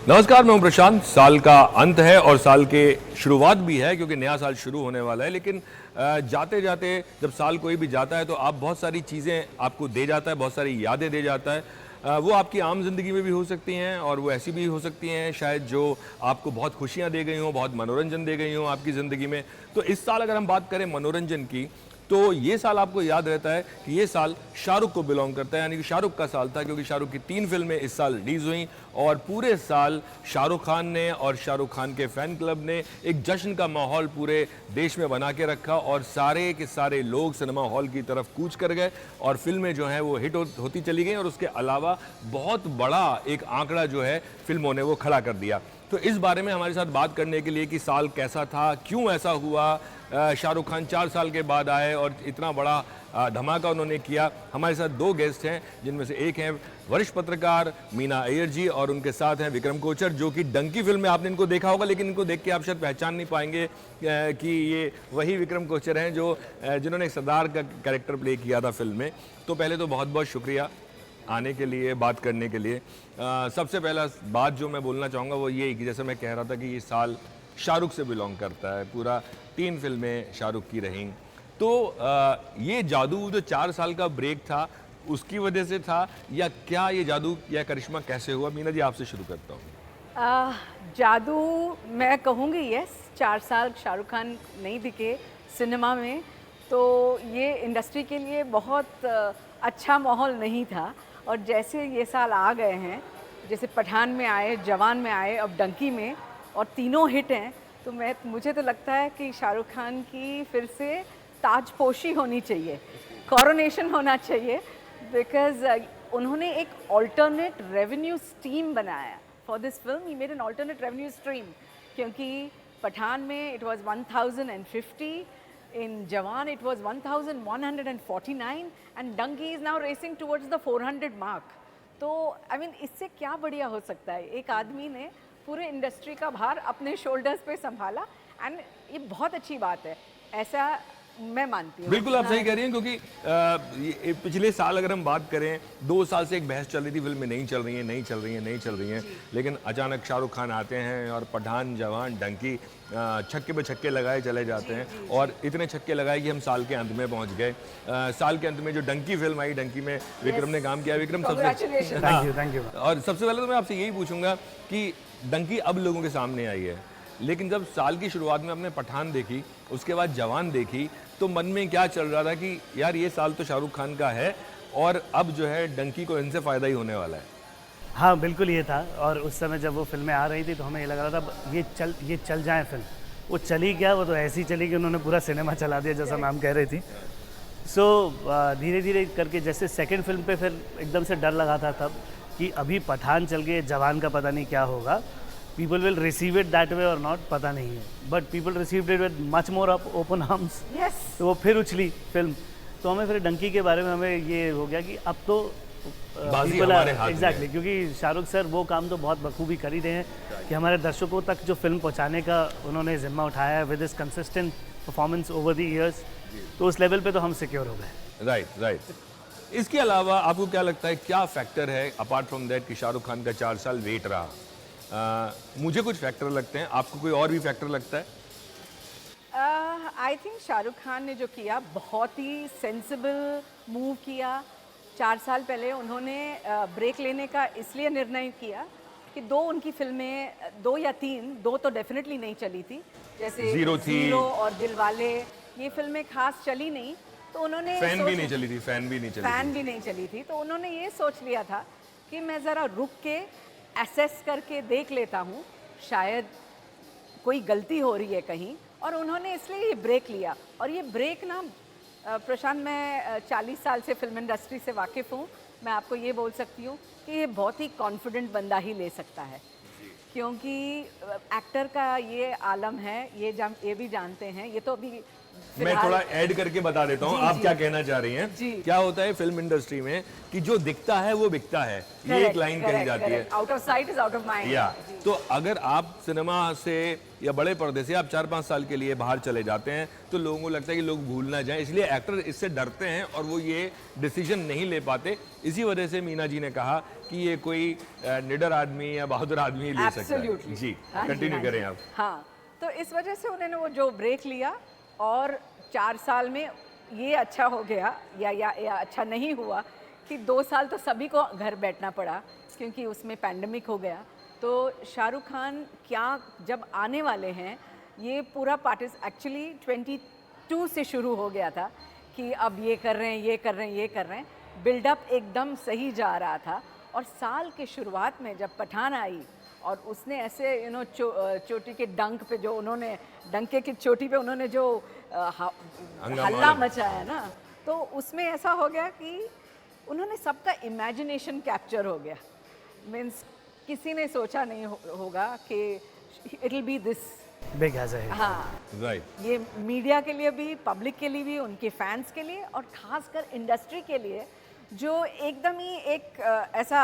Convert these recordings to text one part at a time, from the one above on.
नमस्कार, मैं हूं प्रशांत। साल का अंत है और साल के शुरुआत भी है क्योंकि नया साल शुरू होने वाला है। लेकिन जाते जाते जब साल कोई भी जाता है तो आप बहुत सारी चीज़ें आपको दे जाता है, बहुत सारी यादें दे जाता है। वो आपकी आम ज़िंदगी में भी हो सकती हैं और वो ऐसी भी हो सकती हैं शायद जो आपको बहुत खुशियाँ दे गई हों, बहुत मनोरंजन दे गई हों आपकी ज़िंदगी में। तो इस साल अगर हम बात करें मनोरंजन की, तो ये साल आपको याद रहता है कि ये साल शाहरुख को बिलोंग करता है, यानी कि शाहरुख का साल था क्योंकि शाहरुख की 3 फिल्में इस साल रिलीज हुई और पूरे साल शाहरुख खान ने और शाहरुख खान के फैन क्लब ने एक जश्न का माहौल पूरे देश में बना के रखा और सारे के सारे लोग सिनेमा हॉल की तरफ कूच कर गए और फिल्में जो हैं वो हिट होती चली गई और उसके अलावा बहुत बड़ा एक आंकड़ा जो है फिल्मों ने वो खड़ा कर दिया। तो इस बारे में हमारे साथ बात करने के लिए कि साल कैसा था, क्यों ऐसा हुआ, शाहरुख खान 4 साल के बाद आए और इतना बड़ा धमाका उन्होंने किया। हमारे साथ 2 गेस्ट हैं जिनमें से एक हैं वरिष्ठ पत्रकार मीना अय्यर जी और उनके साथ हैं विक्रम कोचर, जो कि डंकी फिल्म में आपने इनको देखा होगा, लेकिन इनको देख के आप शायद पहचान नहीं पाएंगे कि ये वही विक्रम कोचर हैं जो जिन्होंने सरदार का कैरेक्टर प्ले किया था फिल्म में। तो पहले तो बहुत बहुत शुक्रिया आने के लिए, बात करने के लिए। सबसे पहला बात जो मैं बोलना चाहूँगा वो ये कि जैसे मैं कह रहा था कि ये साल शाहरुख से बिलोंग करता है, पूरा 3 फिल्में शाहरुख की रहीं। तो ये जादू जो 4 साल का ब्रेक था उसकी वजह से था या क्या ये जादू या करिश्मा कैसे हुआ? मीना जी, आपसे शुरू करता हूँ। जादू मैं कहूँगी यस, 4 साल शाहरुख खान नहीं दिखे सिनेमा में, तो ये इंडस्ट्री के लिए बहुत अच्छा माहौल नहीं था। और जैसे ये साल आ गए हैं, जैसे पठान में आए, जवान में आए, अब डंकी में, और तीनों हिट हैं, तो मुझे तो लगता है कि शाहरुख खान की फिर से ताजपोशी होनी चाहिए, कॉरोनेशन होना चाहिए, बिकॉज उन्होंने एक ऑल्टरनेट रेवेन्यू स्ट्रीम बनाया for this film. He made an alternate revenue stream, क्योंकि पठान में it was 1050, in Jawan it was 1149 and Dangi is now racing towards the 400 mark. तो I mean इससे क्या बढ़िया हो सकता है? एक आदमी ने पूरे इंडस्ट्री का भार अपने शोल्डर्स पे संभाला एंड ये बहुत अच्छी बात है, ऐसा मैं मानती हूँ। बिल्कुल आप सही कह रही हैं क्योंकि पिछले साल अगर हम बात करें, 2 साल से एक बहस चल रही थी फिल्में नहीं चल रही हैं, नहीं चल रही हैं, नहीं चल रही हैं, लेकिन अचानक शाहरुख खान आते हैं और पठान, जवान, डंकी छक्के पे छक्के लगाए चले जाते हैं और इतने छक्के लगाए कि हम साल के अंत में पहुंच गए। साल के अंत में जो डंकी फिल्म आई, डंकी में विक्रम ने काम किया। विक्रम, सबसे थैंक यू। और सबसे पहले तो मैं आपसे यही पूछूंगा कि डंकी अब लोगों के सामने आई है, लेकिन जब साल की शुरुआत में आपने पठान देखी, उसके बाद जवान देखी, तो मन में क्या चल रहा था कि यार ये साल तो शाहरुख खान का है और अब जो है डंकी को इनसे फ़ायदा ही होने वाला है? हाँ बिल्कुल ये था। और उस समय जब वो फिल्में आ रही थी तो हमें ये लग रहा था ये चल जाए फिल्म। वो चली क्या, वो तो ऐसी चली कि उन्होंने पूरा सिनेमा चला दिया, जैसा मैम कह रही थी। सो धीरे धीरे करके जैसे सेकंड फिल्म पे फिर एकदम से डर लगा था तब कि अभी पठान चल गए, जवान का पता नहीं क्या होगा, people will receive it that way और नॉट, पता नहीं है, but people received it with much more open arms. तो वो फिर उछली फिल्म। तो हमें फिर डंकी के बारे में हमें ये हो गया कि अब तो एग्जैक्टली, क्योंकि शाहरुख सर वो काम तो बहुत बखूबी कर ही रहे हैं कि हमारे दर्शकों तक जो फिल्म पहुंचाने का उन्होंने जिम्मा उठाया है with this consistent performance over the years, तो उस लेवल पे तो हम सिक्योर हो गए। राइट। इसके अलावा आपको क्या लगता है, क्या फैक्टर है अपार्ट फ्रॉम दैट कि शाहरुख खान का 4 साल वेट रहा? मुझे कुछ फैक्टर लगते हैं, आपको कोई और भी फैक्टर लगता है? आई थिंक शाहरुख खान ने जो किया बहुत ही सेंसिबल मूव किया। 4 साल पहले उन्होंने ब्रेक लेने का इसलिए निर्णय किया कि 2 उनकी फिल्में, 2 या 3, 2 तो डेफिनेटली नहीं चली थी, जैसे जीरो और दिलवाले, ये फिल्में खास चली नहीं, तो उन्होंने फैन भी नहीं चली थी, तो उन्होंने ये सोच लिया था कि मैं ज़रा रुक के एसेस करके देख लेता हूँ, शायद कोई गलती हो रही है कहीं, और उन्होंने इसलिए ये ब्रेक लिया। और ये ब्रेक ना प्रशांत, मैं 40 साल से फिल्म इंडस्ट्री से वाकिफ़ हूँ, मैं आपको ये बोल सकती हूँ कि ये बहुत ही कॉन्फिडेंट बंदा ही ले सकता है, क्योंकि एक्टर का ये आलम है, ये भी जानते हैं, ये तो अभी मैं फिलहाल- थोड़ा ऐड करके बता देता हूँ जी, आप जी। क्या कहना चाह रही हैं। जी। क्या होता है फिल्म इंडस्ट्री में कि जो दिखता है वो बिकता है, ये एक लाइन कही जाती है। Out of site is out of mind. या तो अगर आप सिनेमा से या बड़े पर्दे से आप 4-5 साल के लिए बाहर चले जाते हैं तो लोगों को लगता है कि लोग भूल ना जाएं, इसलिए एक्टर इससे डरते हैं और वो ये डिसीजन नहीं ले पाते। इसी वजह से मीना जी ने कहा कि ये कोई निडर आदमी या बहादुर आदमी ले सकता है। Absolutely. जी हाँ कंटिन्यू हाँ करें आप। हाँ, तो इस वजह से उन्होंने वो जो ब्रेक लिया और 4 साल में ये अच्छा हो गया या अच्छा नहीं हुआ कि 2 साल तो सभी को घर बैठना पड़ा क्योंकि उसमें पैंडमिक हो गया। तो शाहरुख खान क्या जब आने वाले हैं, ये पूरा एक्चुअली 22 से शुरू हो गया था कि अब ये कर रहे हैं, ये कर रहे हैं, ये कर रहे हैं। बिल्डअप एकदम सही जा रहा था और साल के शुरुआत में जब पठान आई और उसने ऐसे चोटी के डंक पे जो उन्होंने डंके की चोटी पे उन्होंने जो हल्ला मचाया ना, तो उसमें ऐसा हो गया कि उन्होंने सबका इमेजिनेशन कैप्चर हो गया। मीन्स किसी ने सोचा नहीं होगा कि it will be this big as है। हाँ, राइट। ये मीडिया के लिए भी, पब्लिक के लिए भी, उनके फैंस के लिए और खासकर इंडस्ट्री के लिए जो एकदम ही एक ऐसा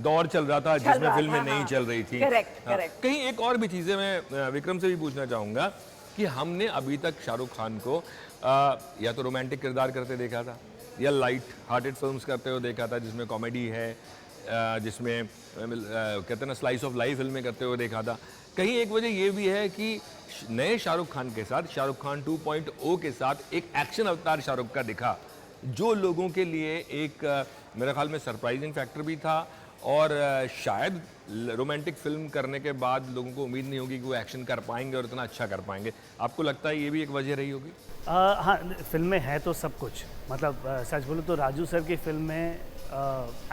दौर चल रहा था जिसमें फिल्में नहीं चल रही थी। करेक्ट हाँ, करेक्ट। कहीं एक और भी चीज़ें मैं विक्रम से भी पूछना चाहूँगा कि हमने अभी तक शाहरुख खान को या तो रोमांटिक किरदार करते देखा था या लाइट हार्टेड फिल्म्स करते हुए देखा था जिसमें कॉमेडी है, जिसमें कहते हैं ना स्लाइस ऑफ लाइफ फिल्में करते हुए देखा था। कहीं एक वजह ये भी है कि नए शाहरुख खान के साथ, शाहरुख खान 2.0 के साथ एक एक्शन अवतार शाहरुख का दिखा जो लोगों के लिए एक मेरे ख्याल में सरप्राइजिंग फैक्टर भी था और शायद रोमांटिक फिल्म करने के बाद लोगों को उम्मीद नहीं होगी कि वो एक्शन कर पाएंगे और इतना अच्छा कर पाएंगे। आपको लगता है ये भी एक वजह रही होगी? हाँ, फिल्म में है तो सब कुछ, मतलब सच बोलूँ तो राजू सर की फिल्म में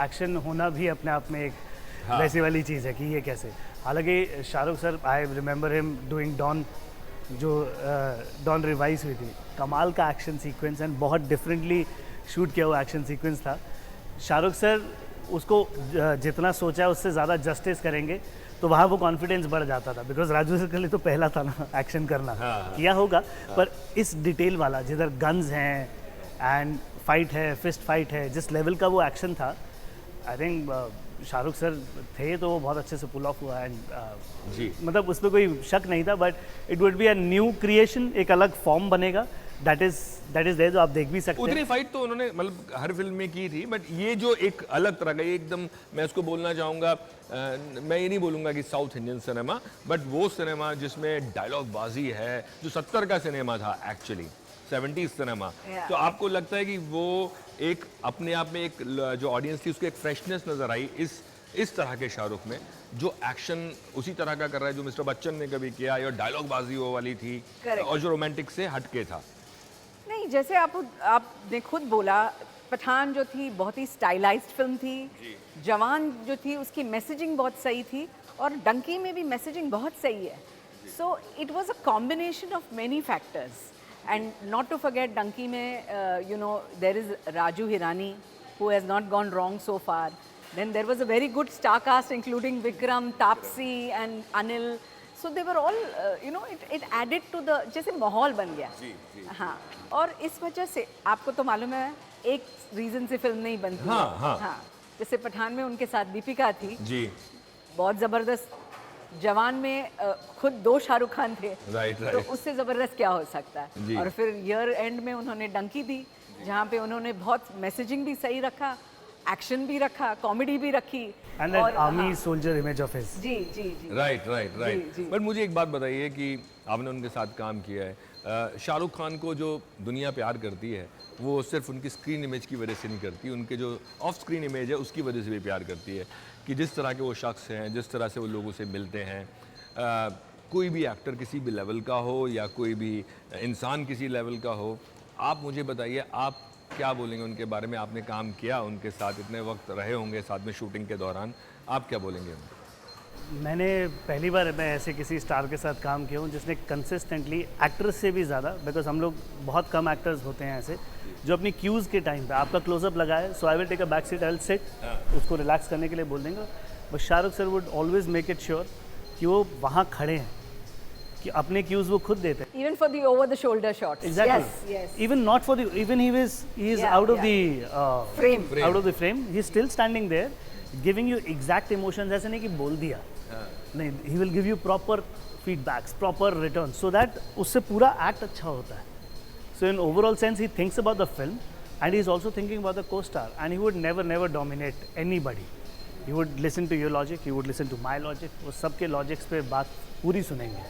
एक्शन होना भी अपने आप में एक वैसी वाली चीज़ है कि ये कैसे। हालांकि Shahrukh sir, I remember him doing Don, जो डॉन रिवाइज हुई थी, कमाल का एक्शन सीक्वेंस एंड बहुत डिफरेंटली शूट किया हुआ एक्शन सीक्वेंस था। शाहरुख सर उसको जितना सोचा उससे ज़्यादा जस्टिस करेंगे तो वहाँ वो कॉन्फिडेंस बढ़ जाता था, बिकॉज राजू सर के लिए तो पहला था ना एक्शन करना। किया होगा पर इस डिटेल वाला जिधर गन्स हैं एंड फाइट है, फिस्ट फाइट है, जिस लेवल का वो एक्शन था, आई थिंक शाहरुख सर थे तो वो बहुत अच्छे से पुल ऑफ हुआ। एंड जी, मतलब उस पर कोई शक नहीं था, but it would be a new creation, एक अलग फॉर्म बनेगा। दैट इज देयर, जो आप देख भी सकते हैं। उतनी फाइट तो उन्होंने मतलब हर फिल्म में की थी, बट ये जो एक अलग तरह का एकदम, मैं उसको बोलना चाहूँगा, मैं ये नहीं बोलूँगा कि साउथ इंडियन सिनेमा, बट वो सिनेमा जिसमें डायलॉग बाजी है, जो 70 का सिनेमा था एक्चुअली, 70s सिनेमा। तो आपको लगता है कि वो एक अपने आप में एक जो ऑडियंस थी उसको एक फ्रेशनेस नज़र आई इस तरह के शाहरुख में, जो एक्शन उसी तरह का कर रहा है जो मिस्टर बच्चन ने कभी किया, या डायलॉग बाजी वो वाली थी और जो रोमांटिक से हटके था? नहीं, जैसे आपने खुद बोला, पठान जो थी बहुत ही स्टाइलाइज्ड फिल्म थी। जवान जो थी उसकी मैसेजिंग बहुत सही थी और डंकी में भी मैसेजिंग बहुत सही है। So it was a combination of many factors and not to forget Dunki में there is Raju Hirani who has not gone wrong so far. Then there was a very good star cast including Vikram, Taapsee and Anil. So they were all, it added to the, जैसे माहौल बन गया। हाँ, और इस वजह से आपको तो मालूम है एक रीज़न से फिल्म नहीं बनती। हाँ, जैसे पठान में उनके साथ दीपिका थी जी, बहुत ज़बरदस्त। जवान में खुद 2 शाहरुख खान थे, राइट। तो उससे ज़बरदस्त क्या हो सकता है। और फिर ईयर एंड में उन्होंने डंकी दी, जहाँ पे उन्होंने बहुत मैसेजिंग भी सही रखा, एक्शन भी रखा, कॉमेडी भी रखी, and that army soldier image of his. जी जी जी, राइट। बट मुझे एक बात बताइए कि आपने उनके साथ काम किया है, शाहरुख खान को जो दुनिया प्यार करती है वो सिर्फ उनकी स्क्रीन इमेज की वजह से नहीं करती, उनके जो ऑफ स्क्रीन इमेज है उसकी वजह से भी प्यार करती है, कि जिस तरह के वो शख्स हैं, जिस तरह से वो लोगों से मिलते हैं, कोई भी एक्टर किसी भी लेवल का हो या कोई भी इंसान किसी लेवल का हो, आप मुझे बताइए आप क्या बोलेंगे उनके बारे में? आपने काम किया उनके साथ, इतने वक्त रहे होंगे साथ में शूटिंग के दौरान, आप क्या बोलेंगे उनको? मैंने पहली बार मैं ऐसे किसी स्टार के साथ काम किया हूँ जिसने कंसिस्टेंटली एक्टर्स से भी ज़्यादा, बिकॉज हम लोग बहुत कम एक्टर्स होते हैं ऐसे जो अपनी क्यूज़ के टाइम पे आपका क्लोजअप लगाए, so I will take a back seat, I will sit, उसको रिलैक्स करने के लिए बोल देंगे। But Shahrukh sir would always make it sure कि वो वहाँ खड़े हैं, कि अपने cues वो खुद देते हैं। Even for the over the shoulder shots. Exactly. Yes, yes. Even not for the, even he is Yeah, out of yeah. the Frame. out of the frame. He's still standing there, giving you exact emotions. ऐसे नहीं कि बोल दिया. नहीं, he will give you proper feedbacks, proper returns, so that उससे पूरा act अच्छा होता है. So in overall sense, he thinks about the film, and he's also thinking about the co-star, and he would never dominate anybody. He would listen to your logic, he would listen to my logic. वो सबके logics पे बात पूरी सुनेंगे.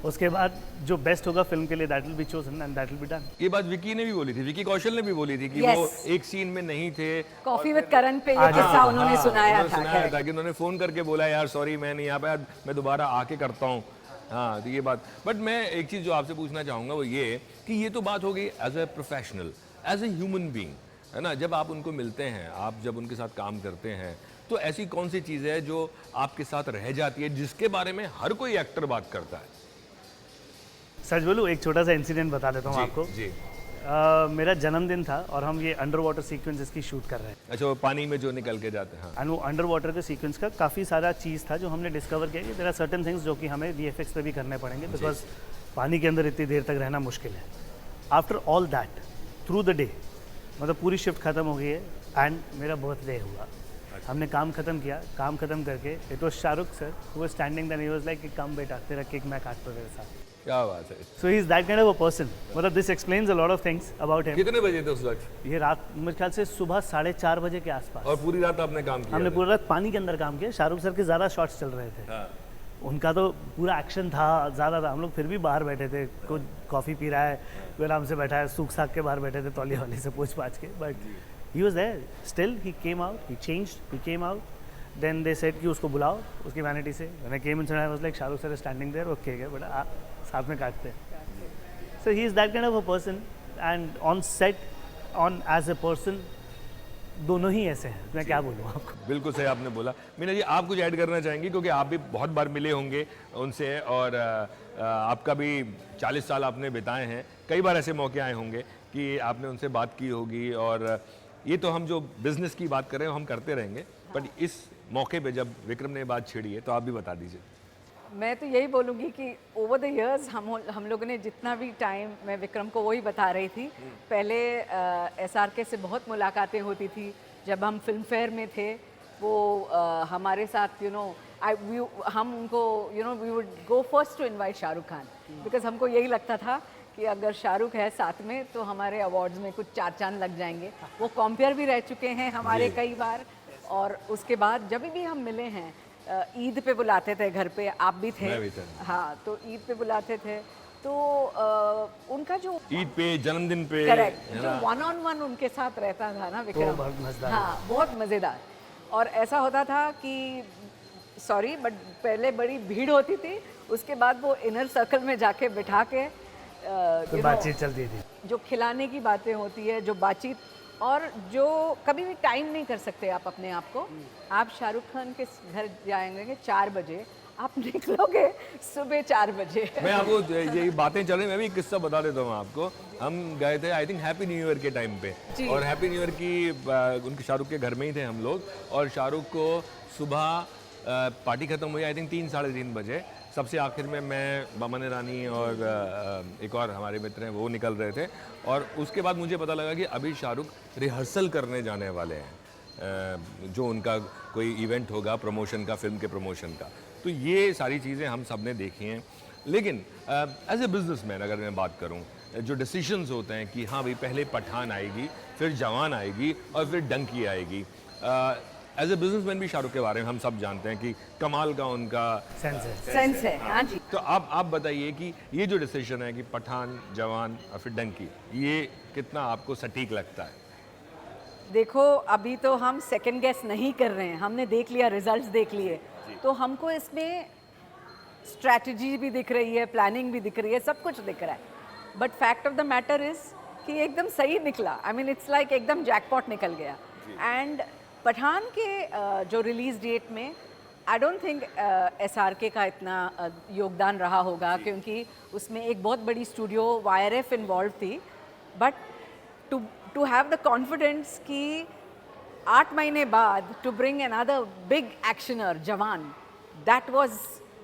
उसके बाद जो best होगा फिल्म के लिए that will be chosen and that will be done. ये बात विकी ने भी बोली थी, विकी कौशल ने भी बोली थी कि Yes. वो एक सीन में नहीं थे। कॉफी विद करण पे ये किस्सा उन्होंने सुनाया था। सुनाया था कि उन्होंने फोन करके बोला यार सॉरी मैं नहीं आ पाया, मैं दोबारा आके करता हूँ। हाँ तो ये बात, बट मैं एक चीज़ जो आपसे पूछना चाहूँगा वो ये कि ये तो बात हो गई as a professional, as a human being, है ना। जब आप उनको मिलते हैं, आप जब उनके साथ काम करते हैं, तो ऐसी कौन सी चीज़ है जो आपके साथ रह जाती है जिसके बारे में हर कोई एक्टर बात करता है? सच बोलूँ एक छोटा सा इंसिडेंट बता देता हूँ आपको। जी। मेरा जन्मदिन था और हम ये अंडर वाटर सीक्वेंस इसकी शूट कर रहे हैं। अच्छा, वो पानी में जो निकल के जाते हैं। हाँ। एंड वो अंडर वाटर के सीक्वेंस का काफ़ी सारा चीज़ था जो हमने डिस्कवर किया कि देयर आर सर्टेन थिंग्स जो कि हमें VFX पे भी करने पड़ेंगे, बिकॉज पानी के अंदर इतनी देर तक रहना मुश्किल है। After all that through the day, मतलब पूरी शिफ्ट खत्म हो गई है एंड मेरा बर्थडे हुआ। हमने काम खत्म किया, काम खत्म करके it was Shahrukh sir who was standing there, he was like come बेटा तेरा केक मैं काटता हूं तेरे साथ। क्या बात है। So he is that kind of a person. मतलब this explains a lot of things about him. कितने बजे थे उस वक्त? ये रात मेरे ख्याल से सुबह 4:30 बजे के आसपास। और पूरी रात आपने काम किया? हमने पूरी रात पानी के अंदर काम किया। शाहरुख सर के ज़्यादा शॉट्स चल रहे थे। हाँ। उनका तो पूरा एक्शन था, ज़्यादा था। हम लोग फिर भी बाहर बैठे थे, कोई कॉफ़ी पी रहा है, कोई आराम से बैठा है, सूख साख के बाहर बैठे थे तौलिया वाली से पूछ पाछ के। But he was there still, he came out, he changed, he came out. Then they said कि उसको बुलाओ उसकी वैनिटी से। मैंने came in, I was like Shahrukh sir standing there, okay क्या बेटा साथ में काटते हैं। So he is that kind of a person and on set, on as a person दोनों ही ऐसे हैं। मैं क्या बोलूँ आपको। बिल्कुल सही आपने बोला। मीना जी आप कुछ ऐड करना चाहेंगी, क्योंकि आप भी बहुत बार मिले होंगे उनसे और आपका भी 40 साल आपने बिताए हैं, कई बार ऐसे मौके आए होंगे कि आपने उनसे बात की होगी। और ये तो हम जो बिजनेस की बात कर रहे हैं हम करते रहेंगे, बट इस मौके पे जब विक्रम ने बात छेड़ी है तो आप भी बता दीजिए। मैं तो यही बोलूँगी कि ओवर द इयर्स हम लोगों ने जितना भी टाइम, मैं विक्रम को वही बता रही थी, पहले SRK से बहुत मुलाकातें होती थी। जब हम फिल्म फेयर में थे वो हमारे साथ हम उनको we would go first to invite Shahrukh Khan, because हमको यही लगता था कि अगर शाहरुख है साथ में तो हमारे अवार्ड्स में कुछ चार चांद लग जाएंगे। वो कॉम्पेयर भी रह चुके हैं हमारे कई बार। और उसके बाद जब भी हम मिले हैं, ईद पे बुलाते थे घर पे, आप भी थे। मैं भी था। हाँ, तो ईद पे बुलाते थे तो उनका जो ईद पे, जन्मदिन पे, करेक्ट, जो 1-on-1 उनके साथ रहता था ना विक्रम, बहुत मजेदार। हाँ बहुत मज़ेदार। और ऐसा होता था कि सॉरी बट पहले बड़ी भीड़ होती थी, उसके बाद वो इनर सर्कल में जाके बिठा के तो बातचीत चलती थी। जो खिलाने की बातें होती है, जो बातचीत, और जो कभी भी टाइम नहीं कर सकते आप अपने आप को। आप शाहरुख खान के घर जाएंगे 4 बजे, आप निकलोगे सुबह 4 बजे। मैं आपको ये बातें चल रही, मैं भी एक किस्सा बता देता हूँ आपको। हम गए थे I think happy new year के टाइम पे, और हैप्पी न्यू ईयर की उनके शाहरुख के घर में ही थे हम लोग। और शाहरुख को सुबह पार्टी खत्म हुई आई थिंक 3-3:30 बजे। सबसे आखिर में मैं, बमन ईरानी और एक और हमारे मित्र हैं वो निकल रहे थे। और उसके बाद मुझे पता लगा कि अभी शाहरुख रिहर्सल करने जाने वाले हैं, जो उनका कोई इवेंट होगा प्रमोशन का, फिल्म के प्रमोशन का। तो ये सारी चीज़ें हम सब ने देखी हैं। लेकिन एज ए बिजनेसमैन अगर मैं बात करूं, जो डिसीजंस होते हैं कि हाँ भाई पहले पठान आएगी, फिर जवान आएगी और फिर डंकी आएगी। एज ए बिजनेसमैन भी शाहरुख के बारे में हम सब जानते हैं कि कमाल का उनका सेंस है। हाँ जी। तो आप बताइए कि ये जो डिसीजन है कि पठान, जवान और फिर डंकी, ये कितना आपको सटीक लगता है? देखो अभी तो हम सेकंड गेस नहीं कर रहे हैं, हमने देख लिया, रिजल्ट्स देख लिए, तो हमको इसमें स्ट्रैटेजी भी दिख रही है, प्लानिंग भी दिख रही है, सब कुछ दिख रहा है। But fact of the matter is कि एकदम सही निकला। आई मीन इट्स लाइक एकदम जैकपॉट निकल गया। एंड पठान के जो रिलीज डेट में आई डोंट थिंक SRK का इतना योगदान रहा होगा, क्योंकि उसमें एक बहुत बड़ी स्टूडियो YRF इन्वॉल्व थी। But to have the confidence कि 8 महीने बाद to bring another big actioner Jawan, that was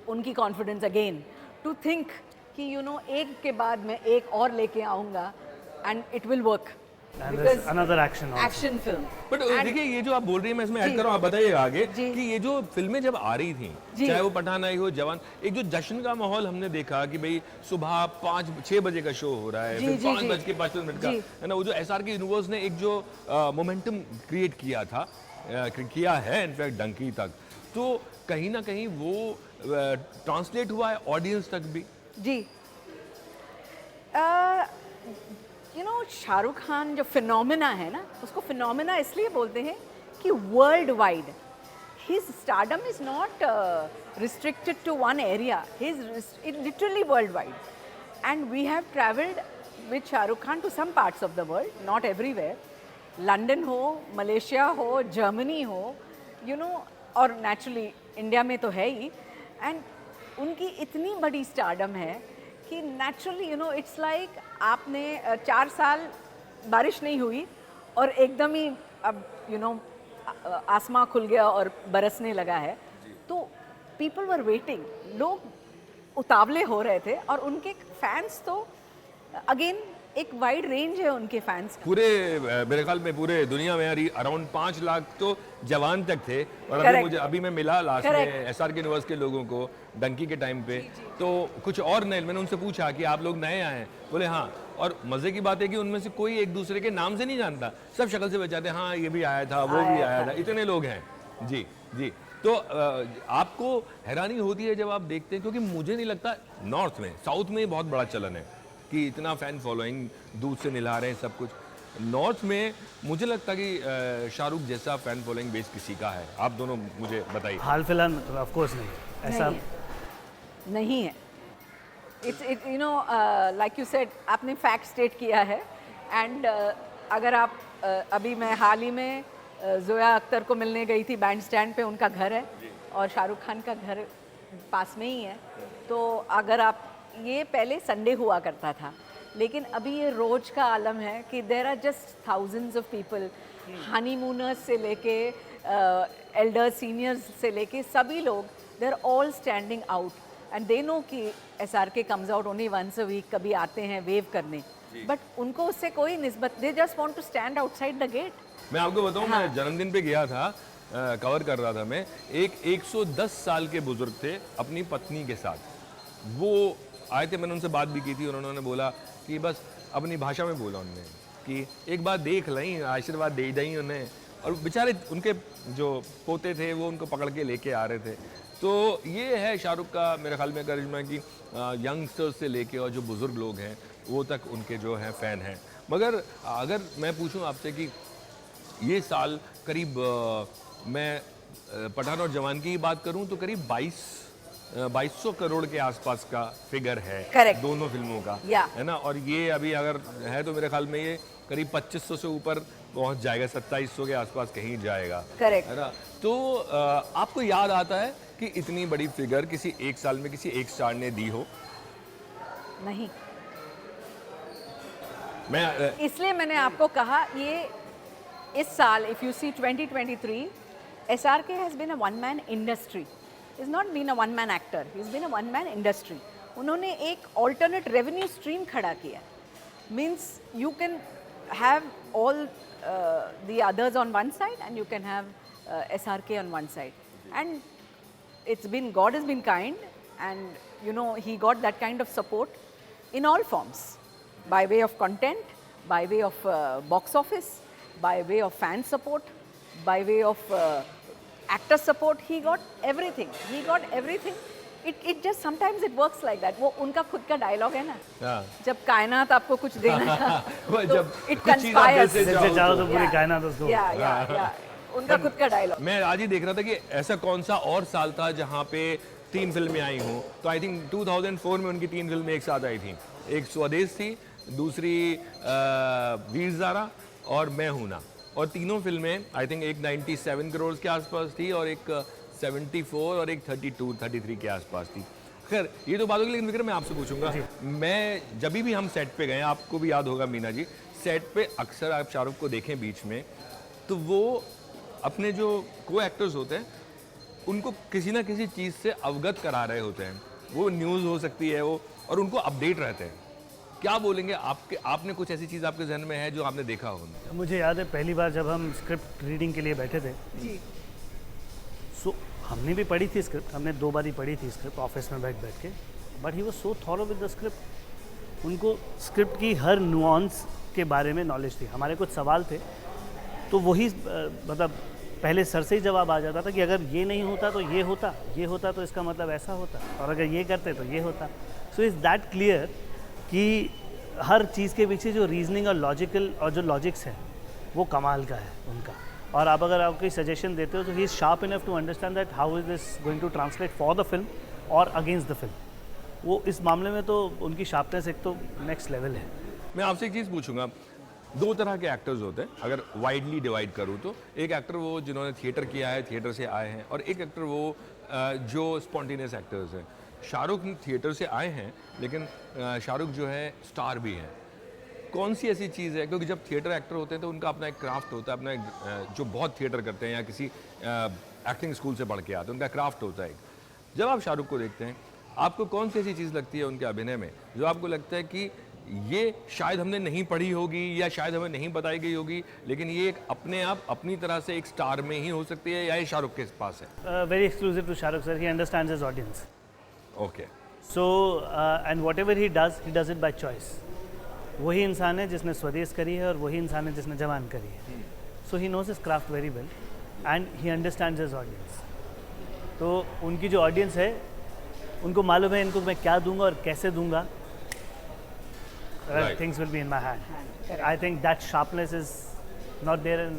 उनकी कॉन्फिडेंस अगेन। टू थिंक कि एक के बाद मैं एक और लेके आऊँगा and it will work And there's another action also. Action film. But देखिए ये जो आप बोल रही हैं मैं इसमें ऐड कर रहा हूँ, आप बताइएगा आगे कि ये जो फिल्में जब आ रही थी, चाहे वो पठान आई हो, जवान, एक जो जश्न का माहौल हमने देखा कि भाई सुबह 5-6 बजे का शो हो रहा है, फिर 5:55 का, है ना, वो जो SRK यूनिवर्स ने एक जो मोमेंटम क्रिएट किया था, किया है इनफैक्ट डंकी तक, तो कहीं ना कहीं वो ट्रांसलेट हुआ है ऑडियंस तक भी। जी शाहरुख खान जो फिनोमिना है ना, उसको फिनोमिना इसलिए बोलते हैं कि world wide his stardom is not restricted to one area, his literally world wide and we have travelled with Shahrukh Khan to some parts of the world, not everywhere, London हो, मलेशिया हो, Germany हो, और naturally India में तो है ही, and उनकी इतनी बड़ी स्टारडम है कि नेचुरली इट्स लाइक आपने 4 साल बारिश नहीं हुई और एकदम ही अब आसमां खुल गया और बरसने लगा है, तो पीपल वर वेटिंग, लोग उतावले हो रहे थे, और उनके फैंस तो अगेन एक वाइड रेंज है उनके फैंस का। पूरे मेरे ख्याल में पूरे दुनिया में अराउंड 5 लाख तो जवान तक थे, और अभी मैं मिला लास्ट में SRK यूनिवर्स के लोगों को डंकी के टाइम पे, तो कुछ और नए, मैंने उनसे पूछा कि आप लोग नए आए हैं, बोले हाँ, और मजे की बात है कि उनमें से कोई एक दूसरे के नाम से नहीं जानता, सब शक्ल से बचाते, हाँ ये भी आया था, वो भी आया था, इतने लोग हैं। जी जी, तो आपको हैरानी होती है जब आप देखते हैं, क्योंकि मुझे नहीं लगता नॉर्थ में, साउथ में बहुत बड़ा चलन है कि इतना फैन फॉलोइंग दूध से निला रहे हैं सब कुछ। नॉर्थ में मुझे लगता कि शाहरुख जैसा फैन फॉलोइंग बेस किसी का है, आप दोनों मुझे बताइए। हाल फिलहाल ऑफ कोर्स नहीं, ऐसा नहीं है। इट्स लाइक यू सेड, आपने फैक्ट स्टेट किया है, एंड अगर आप अभी मैं हाल ही में जोया अख्तर को मिलने गई थी बैंड स्टैंड पे, उनका घर है और शाहरुख खान का घर पास में ही है, तो अगर आप, ये पहले संडे हुआ करता था, लेकिन अभी ये रोज का आलम है कि there are just thousands of people, honeymooners से लेके एल्डर्स, सीनियर्स से लेके सभी लोग, they are all standing out, and they know कि SRK comes out only once a week, कभी आते हैं वेव करने, बट उनको उससे कोई निस्बत, they just want to stand outside the gate. मैं आपको बताऊं, मैं जन्मदिन पे गया था, कवर कर रहा था मैं, एक 110 साल के बुजुर्ग थे अपनी पत्नी के साथ, वो आए थे, मैंने उनसे बात भी की थी, और उन्होंने बोला कि बस अपनी भाषा में बोला उन्होंने कि एक बार देख लें, आशीर्वाद दे दें उन्हें, और बेचारे उनके जो पोते थे वो उनको पकड़ के लेके आ रहे थे। तो ये है शाहरुख का मेरे ख्याल में करिश्मा की, यंगस्टर्स से लेके और जो बुज़ुर्ग लोग हैं वो तक उनके जो हैं फ़ैन हैं। मगर अगर मैं पूछूं आपसे कि ये साल करीब मैं पठान और जवान की बात करूं तो करीब 2200 करोड़ के आसपास का फिगर है Correct. दोनों फिल्मों का, है ना, और ये अभी अगर है तो मेरे ख्याल में ये करीब 2500 से ऊपर पहुंच जाएगा, 2700 के आसपास कहीं जाएगा, Correct. है ना। तो आपको याद आता है कि इतनी बड़ी फिगर किसी एक साल में किसी एक स्टार ने दी हो? नहीं, मैं इसलिए मैंने आपको कहा, ये इस साल if you see 2023, SRK has been a one man industry, is not been a one man actor, he is been a one man industry. उन्होंने एक ऑल्टरनेट रेवेन्यू स्ट्रीम खड़ा किया, means you can have all the others on one side and you can have SRK on one side, and it's been, God has been kind, and you know he got that kind of support in all forms, by way of content, by way of box office, by way of fan support, by way of actor support. He got everything, he got everything. It just sometimes it works like that. वो उनका खुद का dialogue है ना, जब कायनात आपको कुछ देना वो तो जब it कुछ चीज़ आप conspires. देते जैसे चाहो तो पूरी Yeah. कायनात उसको या उनका खुद का डायलॉग। मैं आज ही देख रहा था कि ऐसा कौन सा और साल था जहां पे 3 फिल्में आई हों, तो आई थिंक 2004 में उनकी 3 फिल्में एक साथ आई थी। एक स्वदेश थी, दूसरी वीर ज़ारा और मैं हूं ना, और तीनों फिल्में आई थिंक एक 97 करोड़ के आसपास थी और एक 74 और एक 33 के आसपास थी। खैर ये तो बात होगी, लेकिन विक्रम मैं आपसे पूछूंगा, मैं जब भी हम सेट पे गए, आपको भी याद होगा मीना जी, सेट पे अक्सर आप शाहरुख को देखें बीच में, तो वो अपने जो को एक्टर्स होते हैं उनको किसी ना किसी चीज़ से अवगत करा रहे होते हैं। वो न्यूज़ हो सकती है वो, और उनको अपडेट रहते हैं। क्या बोलेंगे आपने कुछ ऐसी चीज़ आपके जहन में है जो आपने देखा हो? मुझे याद है पहली बार जब हम स्क्रिप्ट रीडिंग के लिए बैठे थे, जी सो हमने भी पढ़ी थी स्क्रिप्ट, हमने 2 बार ही पढ़ी थी स्क्रिप्ट ऑफिस में बैठ के, but he was so thorough with the script. उनको स्क्रिप्ट की हर नुआंस के बारे में नॉलेज थी। हमारे कुछ सवाल थे तो वही मतलब पहले सर से ही जवाब आ जाता था कि अगर ये नहीं होता तो ये होता, ये होता तो इसका मतलब ऐसा होता, और अगर ये करते तो ये होता। सो इज़ दैट क्लियर कि हर चीज़ के पीछे जो रीजनिंग और लॉजिकल और जो लॉजिक्स है वो कमाल का है उनका। और आप अगर आप कोई सजेशन देते हो तो he is sharp enough to understand that how is this going to translate for the film और अगेंस्ट द फिल्म। वो इस मामले में तो उनकी शार्पनेस एक तो नेक्स्ट लेवल है। मैं आपसे एक चीज़ पूछूंगा, 2 तरह के एक्टर्स होते हैं अगर वाइडली डिवाइड करूँ तो। एक एक्टर वो जिन्होंने थिएटर किया है, थिएटर से आए हैं, और एक एक्टर वो जो स्पॉन्टेनियस एक्टर्स हैं। शाहरुख थिएटर से आए हैं, लेकिन शाहरुख जो है स्टार भी हैं। कौन सी ऐसी चीज़ है, क्योंकि जब थिएटर एक्टर होते हैं तो उनका अपना एक क्राफ्ट होता है, अपना एक जो बहुत थिएटर करते हैं या किसी एक्टिंग स्कूल से पढ़ के आते हैं, उनका क्राफ्ट होता है एक। जब आप शाहरुख को देखते हैं, आपको कौन सी ऐसी चीज़ लगती है उनके अभिनय में जो आपको लगता है कि ये शायद हमने नहीं पढ़ी होगी या शायद हमें नहीं बताई गई होगी, लेकिन ये एक अपने आप अपनी तरह से एक स्टार में ही हो सकती है, या ये शाहरुख के पास है? Very exclusive to Shahrukh sir, he understands his audience. Okay. So and whatever he does it by choice. वही इंसान है जिसने स्वदेश करी है और वही इंसान है जिसने जवान करी है। So he knows his craft very well and he understands his audience. तो उनकी जो ऑडियंस है उनको मालूम है इनको मैं क्या दूंगा और कैसे दूंगा। Right. Things will be in my hand. I think that sharpness is not there in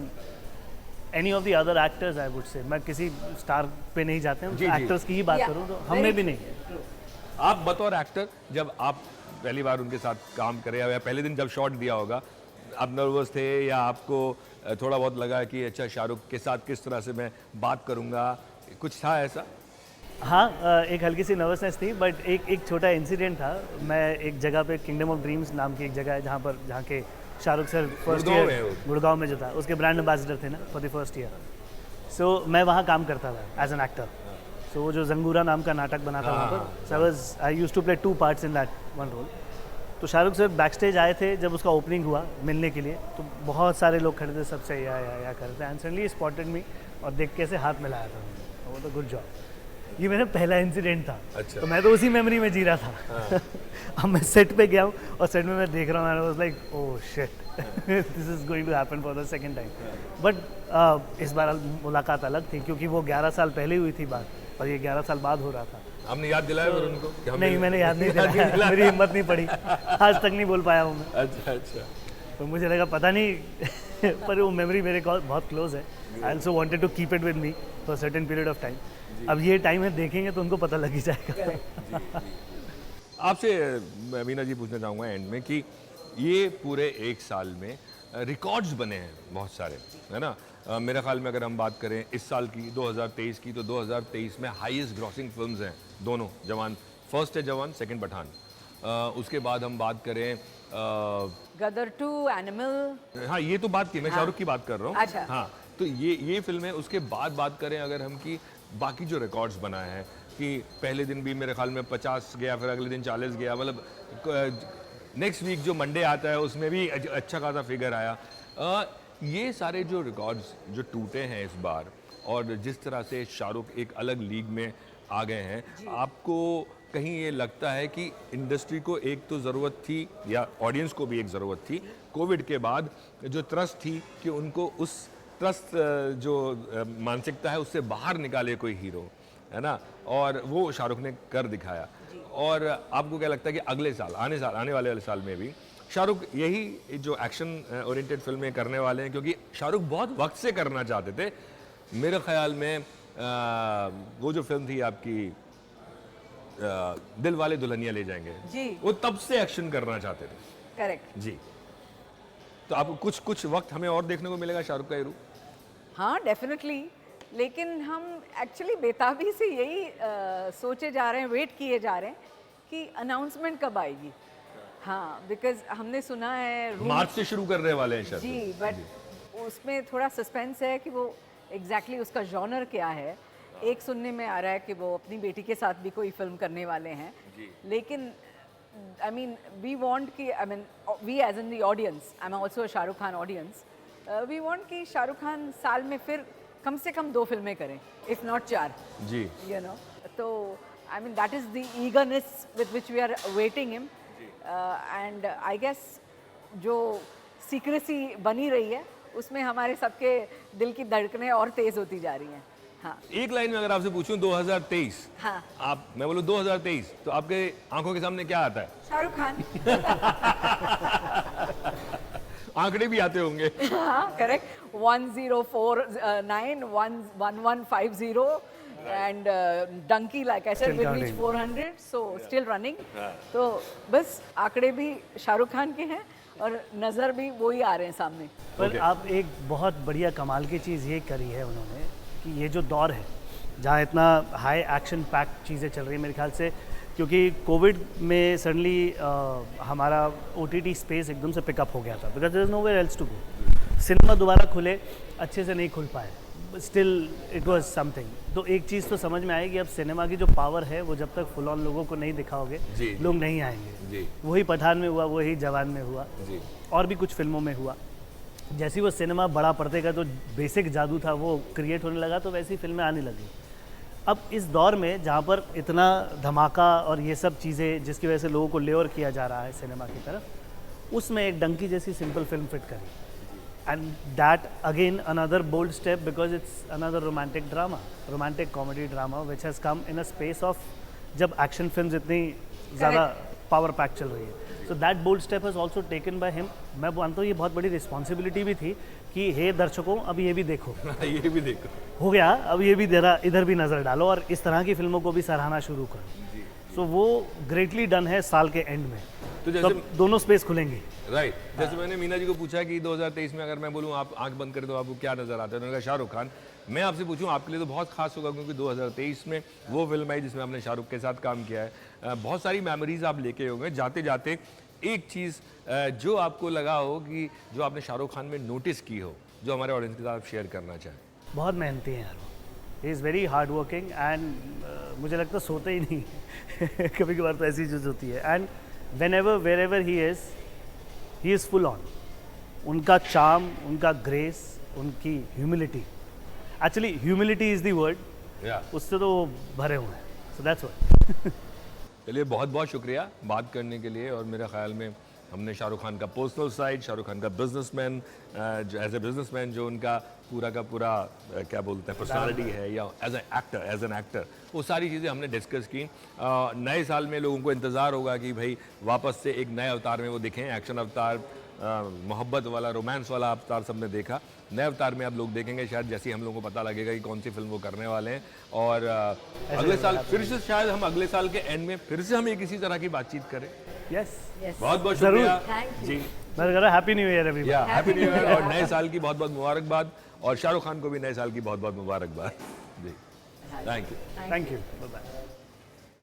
any of the other actors, I would say. मैं किसी स्टार पे नहीं जाते हैं, जी, जी। एक्टर्स की ही बात Yeah. करूँ तो हम में भी नहीं है। आप बतौर एक्टर जब आप पहली बार उनके साथ काम करें या पहले दिन जब शॉट दिया होगा, आप नर्वस थे या आपको थोड़ा बहुत लगा कि अच्छा शाहरुख के साथ किस तरह से मैं बात करूंगा, कुछ था ऐसा? हाँ, एक हल्की सी नर्वसनेस थी, बट एक छोटा इंसिडेंट था। मैं एक जगह पे किंगडम ऑफ ड्रीम्स नाम की एक जगह है जहाँ के शाहरुख सर फर्स्ट गुड़गांव में है ईयर वो। गुड़गांव में जो था उसके ब्रांड एम्बेसडर थे ना फॉर द फर्स्ट ईयर। सो मैं वहाँ काम करता था एज एन एक्टर। सो वो जो जंगूरा नाम का नाटक बना था वहाँ पर, so I used to play 2 parts in that one role. तो शाहरुख सर बैक स्टेज आए थे जब उसका ओपनिंग हुआ मिलने के लिए, तो बहुत सारे लोग खड़े थे, सबसे या कर रहे थे। एंड सडनली स्पॉटेड मी और देख के ऐसे हाथ मिलाया था उन्होंने। वो तो गुड जॉब। ये मेरा पहला इंसिडेंट था। अच्छा। तो मैं तो उसी मेमोरी में जी रहा था। अब मैं सेट पे गया हूँ और सेट में मैं देख रहा हूँ, I was like oh shit, this is going to happen for the second time. But इस बार मुलाकात अलग थी क्योंकि वो 11 साल पहले हुई थी बात और ये 11 साल बाद हो रहा था। आपने याद दिलाया फिर उनको कि हमने- नहीं, मैंने याद नहीं दिलाया, मेरी हिम्मत नहीं पड़ी, आज तक नहीं बोल पाया हूँ मैं। अच्छा अच्छा। तो मुझे लगा पता नहीं पर वो मेमोरी मेरे को बहुत क्लोज है। I also wanted to keep it with me for certain period of time. अब ये टाइम है, देखेंगे तो उनको पता लग ही जाएगा। आपसे मीना जी पूछना चाहूँगा एंड में कि ये पूरे 1 साल में रिकॉर्ड्स बने हैं बहुत सारे, है ना? मेरे ख्याल में अगर हम बात करें इस साल की 2023 की, तो 2023 में हाईएस्ट ग्रॉसिंग फिल्म्स हैं दोनों। जवान, फर्स्ट है जवान, सेकंड पठान। उसके बाद हम बात करें गदर 2, एनिमल। हाँ, ये तो बात की, मैं शाहरुख की बात कर रहा हूँ। अच्छा। हाँ, तो ये फिल्म है। उसके बाद बात करें अगर हम कि बाकी जो रिकॉर्ड्स बनाए हैं कि पहले दिन भी मेरे ख्याल में 50 गया, फिर अगले दिन 40 गया, मतलब नेक्स्ट वीक जो मंडे आता है उसमें भी अच्छा खासा फिगर आया। ये सारे जो रिकॉर्ड्स जो टूटे हैं इस बार, और जिस तरह से शाहरुख एक अलग लीग में आ गए हैं, आपको कहीं ये लगता है कि इंडस्ट्री को एक तो ज़रूरत थी या ऑडियंस को भी एक ज़रूरत थी कोविड के बाद जो ट्रस्ट थी कि उनको उस ट्रस्ट जो मानसिकता है उससे बाहर निकाले कोई हीरो, है ना? और वो शाहरुख ने कर दिखाया। और आपको क्या लगता है कि अगले साल, आने वाले साल में भी शाहरुख यही जो एक्शन ओरिएंटेड फिल्में करने वाले हैं? क्योंकि शाहरुख बहुत वक्त से करना चाहते थे। मेरे ख्याल में वो जो फिल्म थी आपकी दिल वाले दुल्हनिया ले जाएंगे, जी। वो तब से एक्शन करना चाहते थे। करेक्ट। जी। तो आपको कुछ वक्त हमें और देखने को मिलेगा शाहरुख का ये रूप? हाँ, डेफिनेटली। लेकिन हम एक्चुअली बेताबी से यही सोचे जा रहे हैं, वेट किए जा रहे हैं कि अनाउंसमेंट कब आएगी। हाँ, बिकॉज हमने सुना है मार्च से शुरू करने वाले हैं शायद। जी, बट उसमें थोड़ा सस्पेंस है कि वो एग्जैक्टली उसका जॉनर क्या है। एक सुनने में आ रहा है कि वो अपनी बेटी के साथ भी कोई फिल्म करने वाले हैं, लेकिन आई मीन वी वांट कि I mean we as in the audience, I am also Shahrukh Khan audience, we want कि शाहरुख खान साल में फिर कम से कम 2 फिल्में करें, इफ नॉट 4, जी यू नो. तो I mean that is the eagerness with which we are waiting him, and I guess जो सीक्रेसी बनी रही है उसमें हमारे सबके दिल की धड़कनें और तेज़ होती जा रही हैं. हाँ. एक लाइन में अगर आपसे पूछूं 2023, हाँ. आप मैं बोलूं 2023 तो आपके आंखों के सामने क्या आता है? शाहरुख खान. आंकड़े भी आते होंगे. हाँ, correct. 1049 1150 and Donkey, like I said, Still will reach counting. 400, so still running. तो बस आंकड़े भी शाहरुख खान के हैं और नज़र भी वही आ रहे हैं सामने. पर आप एक बहुत बढ़िया कमाल की चीज़ ये करी है उन्होंने कि ये जो दौर है जहाँ इतना हाई एक्शन पैक चीज़ें चल रही है मेरे ख्याल से, क्योंकि कोविड में सडनली हमारा OTT स्पेस एकदम से पिकअप हो गया था, because there is nowhere else to go. Cinema दोबारा खुले, अच्छे से नहीं खुल पाए, स्टिल इट वाज समथिंग. तो एक चीज़ तो समझ में आएगी, अब सिनेमा की जो पावर है वो जब तक फुल ऑन लोगों को नहीं दिखाओगे जी. लोग नहीं आएंगे. जी. वही पठान में हुआ, वही जवान में हुआ, जी. और भी कुछ फिल्मों में हुआ. जैसे वो सिनेमा बड़ा पर्दे का जो बेसिक जादू था वो क्रिएट होने लगा, तो वैसी फिल्में आने लगी. अब इस दौर में जहाँ पर इतना धमाका और ये सब चीज़ें जिसकी वजह से लोगों को लेवर किया जा रहा है सिनेमा की तरफ, उसमें एक डंकी जैसी सिंपल फिल्म फिट करी. And that again another bold step, because it's another romantic drama, romantic comedy drama which has come in a space of जब एक्शन फिल्म इतनी ज़्यादा पावर पैक चल रही है. So that bold step has also taken by him. मैं मानता हूँ ये बहुत बड़ी रिस्पॉन्सिबिलिटी भी थी कि हे दर्शकों अब ये भी देखो. ये भी देखो. हो गया, अब ये भी जरा इधर भी नज़र डालो और इस तरह की फिल्मों को भी सराहना शुरू करो. सो वो ग्रेटली डन है साल के एंड में. तो तो जैसे अब दोनों स्पेस खुलेंगे. राइट. जैसे मैंने मीना जी को पूछा कि 2023 में अगर मैं बोलूँ आप आंख बंद करें तो आपको क्या नजर आता है, उन्होंने कहा शाहरुख खान. मैं आपसे पूछूं आपके लिए तो बहुत खास होगा क्योंकि 2023 में वो फिल्म है जिसमें आपने शाहरुख के साथ काम किया है. बहुत सारी मेमोरीज आप लेके होंगे. जाते जाते एक चीज़ जो आपको लगा हो कि जो आपने शाहरुख खान में नोटिस की हो, जो हमारे ऑडियंस के साथ आप शेयर करना चाहें. बहुत मेहनती हैं यार वो. He is very hard working and मुझे लगता है सोते ही नहीं. कभी कभार तो ऐसी चीज़ होती है. And whenever wherever he is full on. उनका चार्म, उनका ग्रेस, उनकी humility, actually humility is the word, उससे तो वो भरे हुए हैं. So that's what. चलिए बहुत बहुत शुक्रिया बात करने के लिए. और मेरे ख्याल में हमने शाहरुख खान का पर्सनल साइड, शाहरुख खान का बिजनेसमैन, जो एज ए बिजनेसमैन जो उनका पूरा का पूरा क्या बोलते हैं पर्सनालिटी है, या एज एन एक्टर, वो सारी चीज़ें हमने डिस्कस की. नए साल में लोगों को इंतज़ार होगा कि भाई वापस से एक नए अवतार में वो दिखें. एक्शन अवतार, मोहब्बत वाला, रोमांस वाला अवतार सबने देखा. नए अवतार में आप लोग देखेंगे शायद जैसे ही हम लोगों को पता लगेगा कि कौन सी फिल्म वो करने वाले हैं. और अगले साल फिर से शायद हम अगले साल के एंड में फिर से हम एक इसी तरह की बातचीत करें. यस, बहुत बहुत जरूर. शुक्रिया Thank you. जी. मैं कह रहा हैप्पी न्यू ईयर एवरीवन. या हैप्पी न्यू ईयर और नए साल की बहुत बहुत मुबारकबाद. और शाहरुख खान को भी नए साल की बहुत बहुत मुबारकबाद जी. Thank you. Thank you. Bye bye.